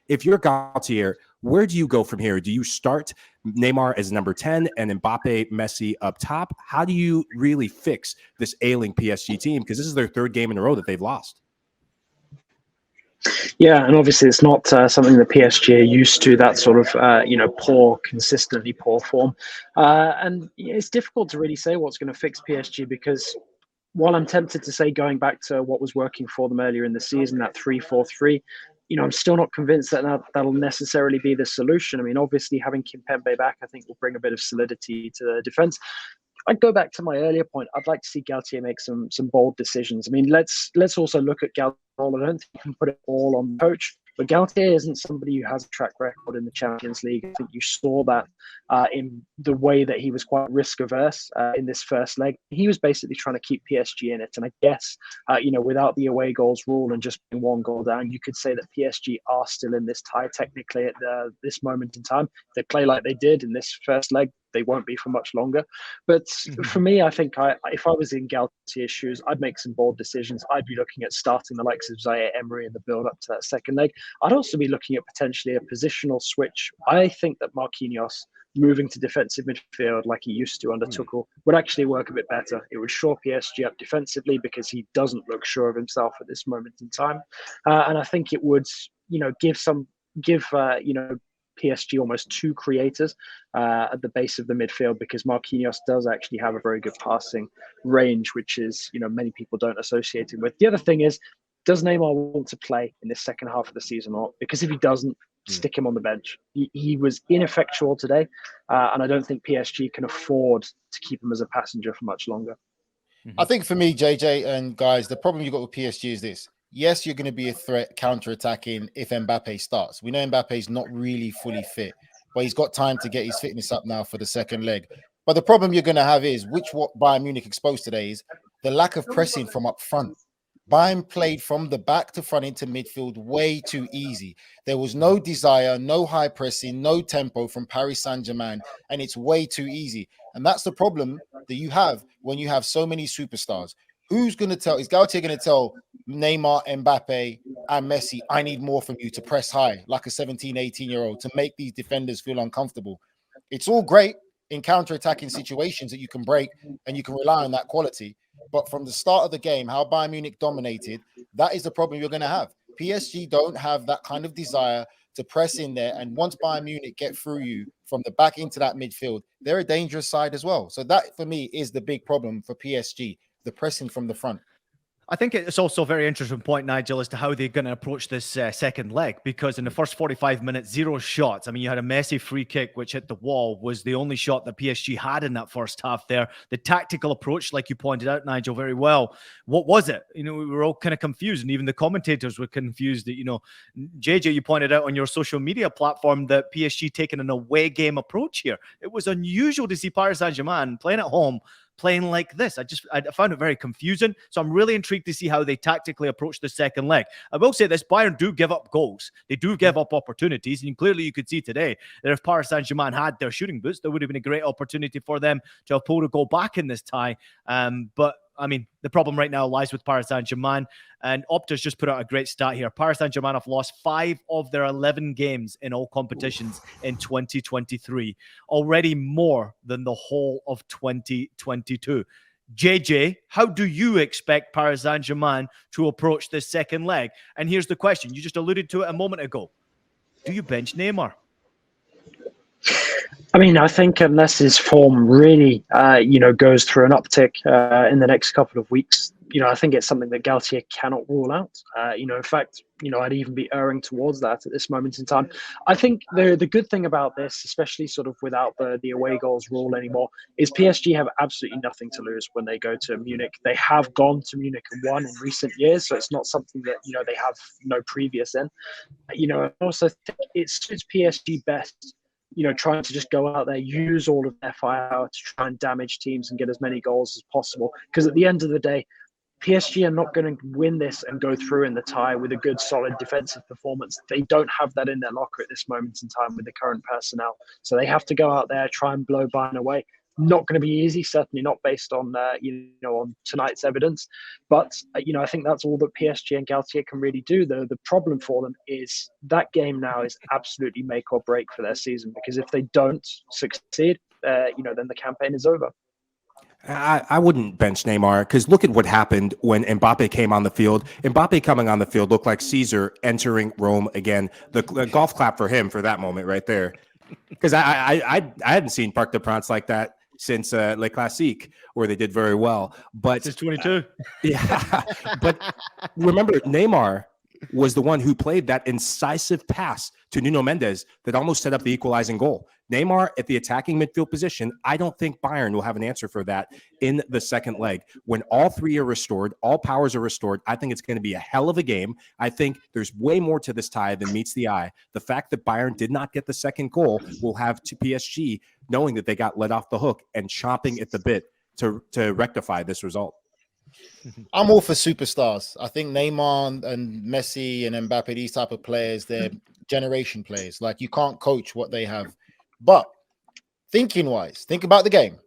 If you're Galtier, where do you go from here? Do you start Neymar as number 10 and Mbappe, Messi up top? How do you really fix this ailing PSG team? Because this is their third game in a row that they've lost. Yeah, and obviously it's not something that PSG are used to, that sort of, consistently poor form. And it's difficult to really say what's going to fix PSG because while I'm tempted to say going back to what was working for them earlier in the season, that 3-4-3, I'm still not convinced that that'll necessarily be the solution. I mean, obviously having Kimpembe back, I think will bring a bit of solidity to the defense. I'd go back to my earlier point. I'd like to see Galtier make some bold decisions. I mean, let's also look at Galtier. I don't think you can put it all on the coach, but Galtier isn't somebody who has a track record in the Champions League. I think you saw that in the way that he was quite risk averse in this first leg. He was basically trying to keep PSG in it, and I guess without the away goals rule and just being one goal down, you could say that PSG are still in this tie technically at this moment in time. If they play like they did in this first leg, they won't be for much longer. But for me, I think if I was in Galtier's shoes, I'd make some bold decisions. I'd be looking at starting the likes of Zaire Emery in the build-up to that second leg. I'd also be looking at potentially a positional switch. I think that Marquinhos moving to defensive midfield like he used to under Tuchel would actually work a bit better. It would shore PSG up defensively because he doesn't look sure of himself at this moment in time. And I think it would, give PSG almost two creators at the base of the midfield because Marquinhos does actually have a very good passing range, which is, many people don't associate him with. The other thing is, does Neymar want to play in this second half of the season or not? Because if he doesn't, stick him on the bench. He was ineffectual today, and I don't think PSG can afford to keep him as a passenger for much longer. I think for me, JJ and guys, the problem you've got with PSG is this. Yes, you're going to be a threat counter-attacking if Mbappe starts. We know Mbappe's not really fully fit, but he's got time to get his fitness up now for the second leg. But the problem you're going to have is, what Bayern Munich exposed today is the lack of pressing from up front. Bayern played from the back to front into midfield way too easy. There was no desire, no high pressing, no tempo from Paris Saint-Germain, and it's way too easy. And that's the problem that you have when you have so many superstars. Who's going to tell? Is Galtier going to tell Neymar, Mbappe, and Messi, I need more from you to press high like a 17, 18-year-old to make these defenders feel uncomfortable? It's all great in counter-attacking situations that you can break and you can rely on that quality. But from the start of the game, how Bayern Munich dominated, that is the problem you're going to have. PSG don't have that kind of desire to press in there. And once Bayern Munich get through you from the back into that midfield, they're a dangerous side as well. So that, for me, is the big problem for PSG, the pressing from the front. I think it's also a very interesting point, Nigel, as to how they're going to approach this second leg, because in the first 45 minutes, 0 shots. I mean, you had a Messi free kick, which hit the wall, was the only shot that PSG had in that first half there. The tactical approach, like you pointed out, Nigel, very well. What was it? We were all kind of confused, and even the commentators were confused that, JJ, you pointed out on your social media platform that PSG taking an away game approach here. It was unusual to see Paris Saint-Germain playing at home, playing like this. I found it very confusing. So I'm really intrigued to see how they tactically approach the second leg. I will say this, Bayern do give up goals. They do give up opportunities. And clearly you could see today that if Paris Saint-Germain had their shooting boots, there would have been a great opportunity for them to have pulled a goal back in this tie. But I mean, the problem right now lies with Paris Saint-Germain, and Opta's just put out a great stat here. Paris Saint-Germain have lost 5 of their 11 games in all competitions in 2023, already more than the whole of 2022. JJ, how do you expect Paris Saint-Germain to approach this second leg? And here's the question. You just alluded to it a moment ago. Do you bench Neymar? I mean, I think unless his form really, goes through an uptick in the next couple of weeks, I think it's something that Galtier cannot rule out. In fact, I'd even be erring towards that at this moment in time. I think the good thing about this, especially sort of without the away goals rule anymore, is PSG have absolutely nothing to lose when they go to Munich. They have gone to Munich and won in recent years, so it's not something that, they have no previous in. I also think it suits PSG best, trying to just go out there, use all of their firepower to try and damage teams and get as many goals as possible. Because at the end of the day, PSG are not going to win this and go through in the tie with a good, solid defensive performance. They don't have that in their locker at this moment in time with the current personnel. So they have to go out there, try and blow Bayern away. not going to be easy, certainly not based on on tonight's evidence. But I think that's all that PSG and Galtier can really do. The problem for them is that game now is absolutely make or break for their season, because if they don't succeed, then the campaign is over. I wouldn't bench Neymar, because look at what happened when Mbappe came on the field. Mbappe coming on the field looked like Caesar entering Rome again. The golf clap for him for that moment right there, because I hadn't seen Parc des Princes like that since Le Classique, where they did very well. But it's 22. Yeah, but remember, Neymar was the one who played that incisive pass to Nuno Mendes that almost set up the equalizing goal. Neymar at the attacking midfield position, I don't think Bayern will have an answer for that in the second leg. When all three are restored, all powers are restored, I think it's going to be a hell of a game. I think there's way more to this tie than meets the eye. The fact that Bayern did not get the second goal will have to PSG knowing that they got let off the hook and chomping at the bit to rectify this result. I'm all for superstars. I think Neymar and Messi and Mbappe, these type of players, they're generation players. Like, you can't coach what they have. But thinking wise, think about the game.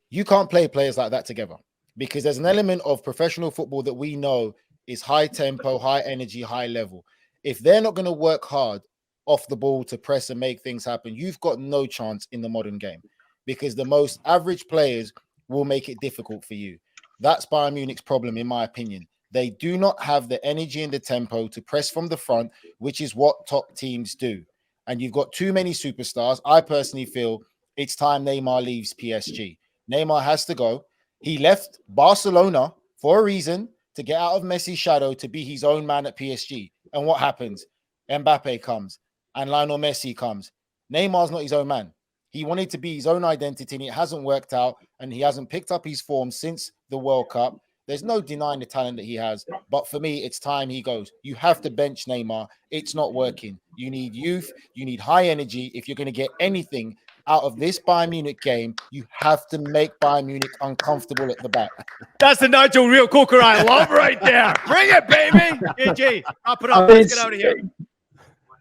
You can't play players like that together, because there's an element of professional football that we know is high tempo, high energy, high level. If they're not going to work hard off the ball to press and make things happen, you've got no chance in the modern game, because the most average players will make it difficult for you. That's Bayern Munich's problem, in my opinion. They do not have the energy and the tempo to press from the front, which is what top teams do. And you've got too many superstars. I personally feel it's time Neymar leaves PSG. Neymar has to go. He left Barcelona for a reason, to get out of Messi's shadow, to be his own man at PSG. And what happens? Mbappe comes and Lionel Messi comes. Neymar's not his own man. He wanted to be his own identity, and it hasn't worked out, and he hasn't picked up his form since the World Cup. There's no denying the talent that he has, but for me, it's time he goes. You have to bench Neymar. It's not working. You need youth. You need high energy. If you're going to get anything out of this Bayern Munich game, you have to make Bayern Munich uncomfortable at the back. That's the Nigel Real Cooker I love right there. Bring it, baby. AJ, wrap it up. Let's get out of here.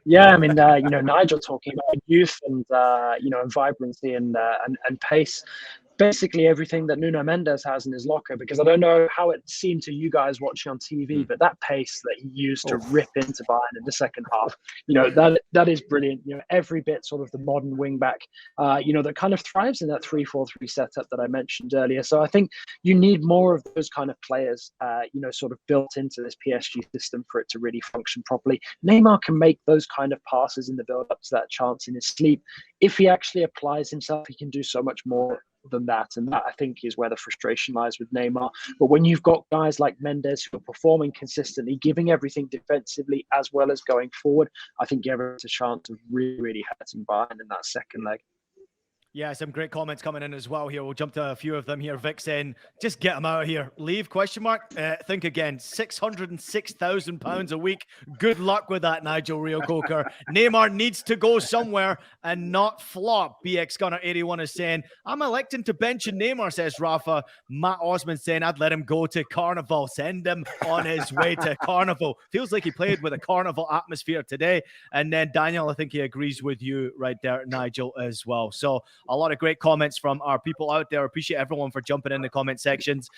Yeah, I mean, Nigel talking about youth and and vibrancy and pace. Basically everything that Nuno Mendes has in his locker, because I don't know how it seemed to you guys watching on TV, but that pace that he used to rip into Bayern in the second half, that is brilliant. Every bit sort of the modern wing back, that kind of thrives in that 3-4-3 setup that I mentioned earlier. So I think you need more of those kind of players, sort of built into this PSG system for it to really function properly. Neymar can make those kind of passes in the build-up to that chance in his sleep. If he actually applies himself, he can do so much more than that, and that I think is where the frustration lies with Neymar. But when you've got guys like Mendes who are performing consistently, giving everything defensively as well as going forward, I think you have a chance of really hurting Bayern in that second leg. Yeah, some great comments coming in as well here. We'll jump to a few of them here. Vic saying, just get him out of here. Leave, question mark? Think again. £606,000 a week. Good luck with that, Nigel Real Coker. Neymar needs to go somewhere and not flop. BX Gunner 81 is saying, I'm electing to bench Neymar, says Rafa. Matt Osman saying, I'd let him go to Carnival. Send him on his way to Carnival. Feels like he played with a Carnival atmosphere today. And then Daniel, I think he agrees with you right there, Nigel, as well. So a lot of great comments from our people out there. Appreciate everyone for jumping in the comment sections.